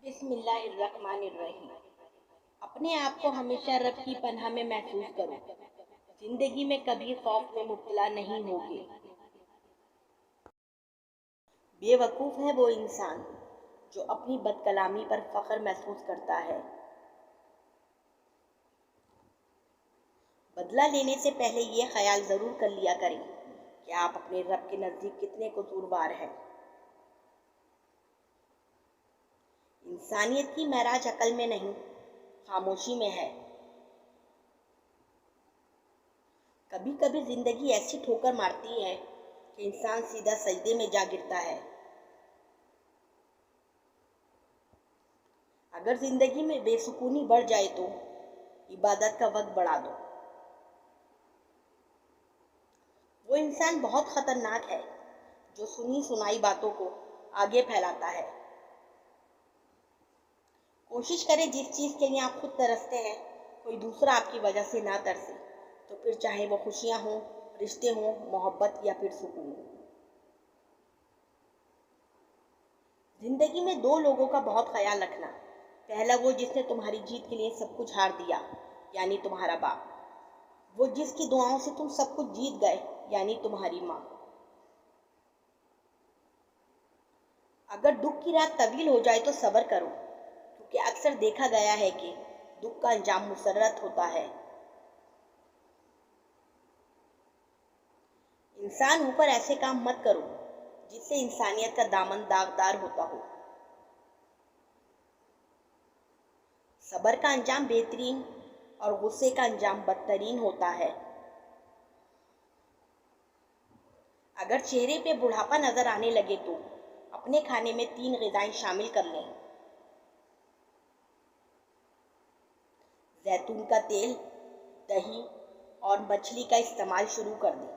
بسم اللہ الرحمن الرحیم۔ اپنے آپ کو ہمیشہ رب کی پناہ میں محفوظ کرو۔ زندگی میں کبھی خوف میں مبتلا نہیں ہوگے۔ بے وقوف ہے وہ انسان جو اپنی بد کلامی پر فخر محسوس کرتا ہے۔ بدلہ لینے سے پہلے یہ خیال ضرور کر لیا کریں کہ آپ اپنے رب کے نزدیک کتنے قصوروار ہیں۔ انسانیت کی معراج عقل میں نہیں، خاموشی میں ہے۔ کبھی کبھی زندگی ایسی ٹھوکر مارتی ہے کہ انسان سیدھا سجدے میں جا گرتا ہے۔ اگر زندگی میں بے سکونی بڑھ جائے تو عبادت کا وقت بڑھا دو۔ وہ انسان بہت خطرناک ہے جو سنی سنائی باتوں کو آگے پھیلاتا ہے۔ کوشش کریں جس چیز کے لیے آپ خود ترستے ہیں کوئی دوسرا آپ کی وجہ سے نہ ترسے، تو پھر چاہے وہ خوشیاں ہوں، رشتے ہوں، محبت یا پھر سکون۔ زندگی میں دو لوگوں کا بہت خیال رکھنا۔ پہلا وہ جس نے تمہاری جیت کے لیے سب کچھ ہار دیا، یعنی تمہارا باپ۔ وہ جس کی دعاؤں سے تم سب کچھ جیت گئے، یعنی تمہاری ماں۔ اگر دکھ کی رات طویل ہو جائے تو صبر کرو، کیونکہ اکثر دیکھا گیا ہے کہ دکھ کا انجام مسرت ہوتا ہے۔ انسان ہو کر ایسے کام مت کرو جس سے انسانیت کا دامن داغدار ہوتا ہو۔ صبر کا انجام بہترین اور غصے کا انجام بدترین ہوتا ہے۔ اگر چہرے پہ بڑھاپا نظر آنے لگے تو اپنے کھانے میں 3 غذائیں شامل کر لیں۔ زیتون کا تیل، دہی اور مچھلی کا استعمال شروع کر دیں۔